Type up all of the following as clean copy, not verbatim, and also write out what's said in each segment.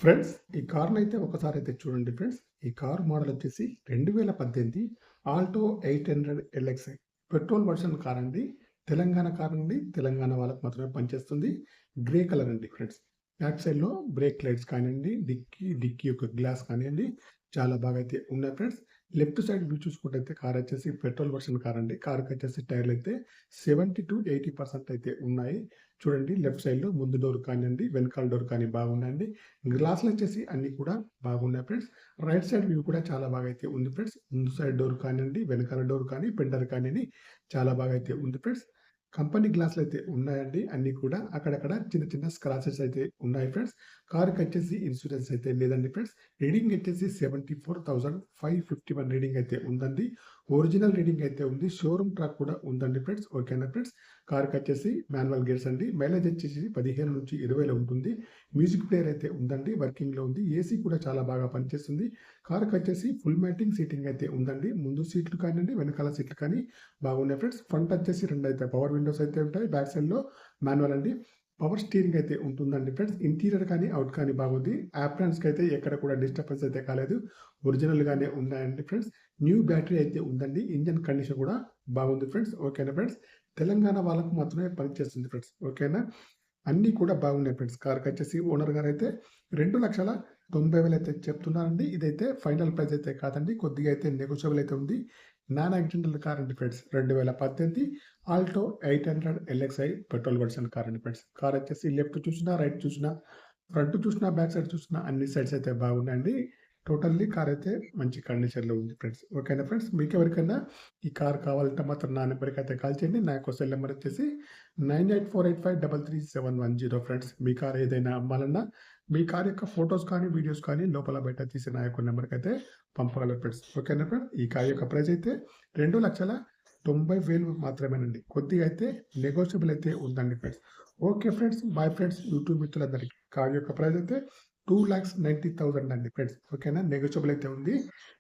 Friends ఈ కార్‌నైతే ఒకసారైతే చూడండి friends. ఈ కార్ మోడల్ వచ్చేసి 2018 Alto 800 LXI petrol version car అండి. తెలంగాణ కార్ అండి. తెలంగాణ వాళ్ళకి మాత్రమే పనిచేస్తుంది. గ్రే కలర్ అండి ఫ్రెండ్స్. బ్యాక్ సైడ్‌లో బ్రేక్ లైట్స్ కానియండి, డిక్కీ యొక్క గ్లాస్ కానియండి, చాలా బాగా అయితే ఉన్నాయి ఫ్రెండ్స్. లెఫ్ట్ సైడ్ వ్యూ చూసుకుంటైతే కార్ వచ్చేసి పెట్రోల్ వర్షన్ కార్ అండి. కార్‌కొచ్చేసి టైర్‌లయితే 70-80% అయితే ఉన్నాయి. చూడండి లెఫ్ట్ సైడ్‌లో ముందు డోర్ కానియండి, వెనకాల డోర్ కానీ బాగున్నాయండి. గ్లాసులొచ్చేసి అన్నీ కూడా బాగున్నాయి ఫ్రెండ్స్. రైట్ సైడ్ వ్యూ కూడా చాలా బాగా అయితే ఉంది ఫ్రెండ్స్. ముందు సైడ్ డోర్ కానియండి, వెనకాల డోర్ కానీ, ఫెండర్ కానియండి చాలా బాగా అయితే ఉంది ఫ్రెండ్స్. కంపెనీ గ్లాసులయితే ఉన్నాయండి అన్నీ కూడా. అక్కడక్కడ చిన్న చిన్న స్క్రాచెస్ అయితే ఉన్నాయి ఫ్రెండ్స్. కార్‌కొచ్చేసి ఇన్స్యూరెన్స్ అయితే లేదండి ఫ్రెండ్స్. రీడింగ్ వచ్చేసి 74,551 రీడింగ్ అయితే ఉందండి. ఒరిజినల్ రీడింగ్ అయితే ఉంది. షోరూమ్ ట్రాక్ కూడా ఉందండి ఫ్రెండ్స్. ఓకేనా ఫ్రెండ్స్. కార్‌కొచ్చేసి మాన్యువల్ గేర్స్ అండి. మైలేజ్ వచ్చేసి 15-20లో ఉంటుంది. మ్యూజిక్ ప్లేయర్ అయితే ఉందండి. వర్కింగ్‌లో ఉంది. ఏసీ కూడా చాలా బాగా పనిచేస్తుంది. కార్‌కొచ్చేసి ఫుల్ మ్యాటింగ్ సీటింగ్ అయితే ఉందండి. ముందు సీట్లు కానియండి, వెనకాల సీట్లు కానీ బాగున్నాయి ఫ్రెండ్స్. ఫ్రంట్ వచ్చేసి 2 అయితే పవర్ విండోస్ అయితే ఉంటాయి. బ్యాక్ సైడ్‌లో మాన్యువల్ అండి. పవర్ స్టీరింగ్ అయితే ఉంటుందండి ఫ్రెండ్స్. ఇంటీరియర్ కానీ, అవుట్ కానీ బాగుంది. యాప్రాన్స్‌కి అయితే ఎక్కడ కూడా డిస్టర్బెన్స్ అయితే కాలేదు. ఒరిజినల్‌గానే ఉన్నాయండి ఫ్రెండ్స్. న్యూ బ్యాటరీ అయితే ఉందండి. ఇంజిన్ కండిషన్ కూడా బాగుంది ఫ్రెండ్స్. ఓకేనా ఫ్రెండ్స్. తెలంగాణ వాళ్ళకి మాత్రమే పనిచేస్తుంది ఫ్రెండ్స్. ఓకేనా. అన్నీ కూడా బాగున్నాయి ఫ్రెండ్స్. కార్‌కొచ్చేసి ఓనర్ గారైతే 2,90,000 అయితే చెప్తున్నారండి. ఇదైతే ఫైనల్ ప్రైస్ అయితే కాదండి. కొద్దిగా అయితే నెగోషియబుల్ అయితే ఉంది. నాన్ యాక్సిడెంటల్ కార్ అండి friends. 2018 Alto 800 LXI petrol version car అండి ఫ్రెండ్స్. కార్ వచ్చేసి లెఫ్ట్ చూసినా, రైట్ చూసినా, ఫ్రంట్ చూసినా, బ్యాక్ సైడ్ చూసినా అన్ని సైడ్స్ అయితే బాగున్నాయండి. టోటల్లీ కార్ అయితే మంచి కండిషన్‌లో ఉంది ఫ్రెండ్స్. ఓకేనా ఫ్రెండ్స్. మీకెవరికైనా ఈ కార్ కావాలంటే మాత్రం నా నెంబర్‌కి అయితే కాల్ చేయండి. నా యొక్క సెల్ నెంబర్ వచ్చేసి 9848533710 ఫ్రెండ్స్. మీ కార్ ఏదైనా అమ్మాలన్నా, మీ కార్ యొక్క ఫోటోస్ కానీ, వీడియోస్ కానీ లోపల బయట తీసి నా యొక్క నెంబర్‌కి అయితే పంపగలరు ఫ్రెండ్స్. ఓకేనా ఫ్రెండ్స్. ఈ కార్ యొక్క ప్రైస్ అయితే 2,90,000 మాత్రమేనండి. కొద్దిగా అయితే నెగోషియబుల్ అయితే ఉందండి friends. Okay friends. Bye friends. YouTube మిత్రులందరికీ. కార్ యొక్క ప్రైస్ అయితే 2,90,000 అండి ఫ్రెండ్స్. ఓకేనా. నెగోషియబుల్ అయితే ఉంది.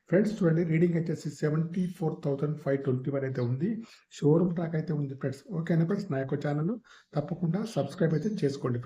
ఫ్రెండ్స్ చూడండి రీడింగ్ వచ్చేసి 74,521 అయితే ఉంది. షోరూమ్ ట్రాక్ అయితే ఉంది ఫ్రెండ్స్. ఓకేనా ఫ్రెండ్స్. నా యొక్క ఛానల్ తప్పకుండా సబ్స్క్రైబ్ అయితే చేసుకోండి ఫ్రెండ్స్.